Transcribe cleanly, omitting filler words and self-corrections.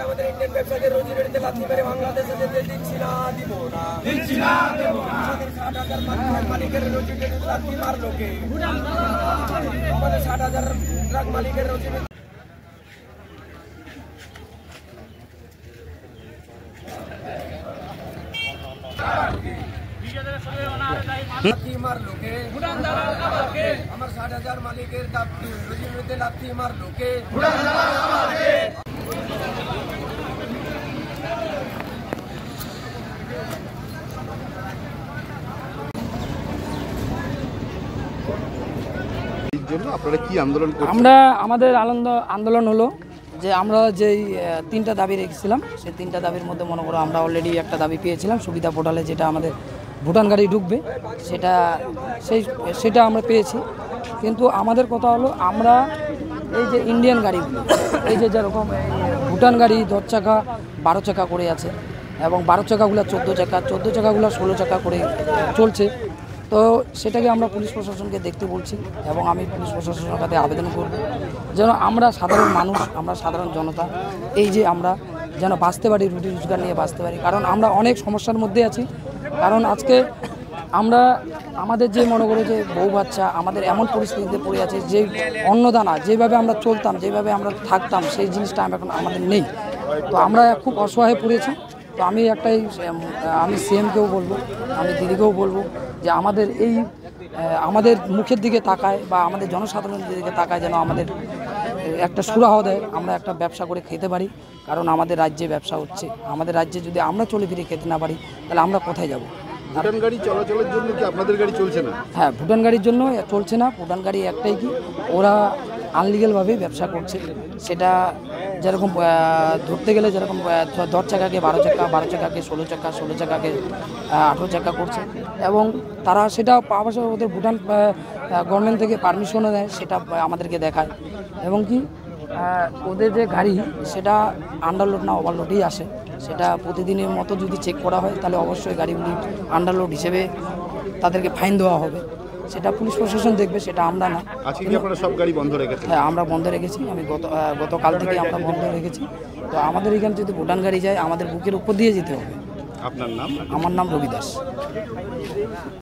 আমাদের ইন্ডিয়ান ব্যবসাকে রোজি রোটিতে লাথি মেরে বাংলাদেশে যেতে দিচ্ছি না, দিব না। আমাদের 60,000 মালিকের রোজি রোটিতে লাথি মারলো কে? আমাদের 60,000 ট্রাক মালিকের রোজি রোটি মারলো কে? আমার 60,000 মালিকের রোজি রোটিতে লাথি মারলো কে? আপনারা কি আন্দোলন করছেন? আমরা আমাদের আন্দোলন হলো যে আমরা যেই 3টা দাবি রেখেছিলাম, সেই 3টা দাবির মধ্যে মনে করো আমরা অলরেডি একটা দাবি পেয়েছিলাম, সুবিধা পোর্টালে যেটা আমাদের ভুটান গাড়ি ঢুকবে সেটা আমরা পেয়েছি। কিন্তু আমাদের কথা হলো আমরা এই যে ইন্ডিয়ান গাড়িগুলো, এই যে যেরকম ভুটান গাড়ি 10 চাকা 12 চাকা করে আছে এবং 12 চাকাগুলো 14 চাকা, 14 চাকাগুলো 16 চাকা করে চলছে। তো সেটাকে আমরা পুলিশ প্রশাসনকে দেখতে বলছি এবং আমি পুলিশ প্রশাসনের কাছে আবেদন করব যেন আমরা সাধারণ মানুষ, আমরা সাধারণ জনতা এই যে আমরা যেন বাঁচতে পারি, রুটি রোজগার নিয়ে বাঁচতে পারি। কারণ আমরা অনেক সমস্যার মধ্যে আছি। কারণ আজকে আমরা আমাদের যে মনে করো যে বউ বাচ্চা আমাদের এমন পরিস্থিতিতে পড়ে আছে যে অন্নদানা যেভাবে আমরা চলতাম, যেভাবে আমরা থাকতাম, সেই জিনিসটা এখন আমাদের নেই। তো আমরা খুব অসহায় পড়েছি। তো আমি সিএমকেও বলবো, আমি দিদিকেও বলবো যে আমাদের মুখের দিকে তাকায় বা আমাদের জনসাধারণের দিকে তাকায় যেন আমাদের একটা সুরাহ দেয়, আমরা একটা ব্যবসা করে খেতে পারি। কারণ আমাদের রাজ্যে ব্যবসা হচ্ছে, আমাদের রাজ্যে যদি আমরা চলে ফিরে খেতে না পারি তাহলে আমরা কোথায় যাব? ভুটান গাড়ি চলাচলের জন্য কি আপনাদের গাড়ি চলছে না? হ্যাঁ, ভুটান গাড়ির জন্য চলছে না। ভুটান গাড়ি একটাই কি ওরা আনলিগালভাবেই ব্যবসা করছে। সেটা যেরকম ধরতে গেলে যেরকম 10 চাকাকে 12 চাকা, 12 চাকাকে 16 চাকা, 16 চাকাকে 18 চাকা করছে এবং তারা সেটা অবশ্য ওদের ভুটান গভর্নমেন্ট থেকে পারমিশনও দেয়, সেটা আমাদেরকে দেখায় এবং কি ওদের যে গাড়ি সেটা আন্ডারলোড না ওভারলোডেই আসে। সেটা প্রতিদিনের মতো যদি চেক করা হয় তাহলে অবশ্যই গাড়িগুলি আন্ডারলোড হিসেবে তাদেরকে ফাইন দেওয়া হবে। সেটা পুলিশ প্রশাসন দেখবে, সেটা আমরা না। আজকে কি আপনারা সব গাড়ি বন্ধ রেখেছেন? হ্যাঁ, আমরা বন্ধ রেখেছি। আমি গতকাল থেকে আমরা বন্ধ রেখেছি। তো আমাদের এখানে যদি ভুটান গাড়ি যায় আমাদের বুকের উপর দিয়ে যেতে হবে। আপনার নাম? আমার নাম রবি দাস।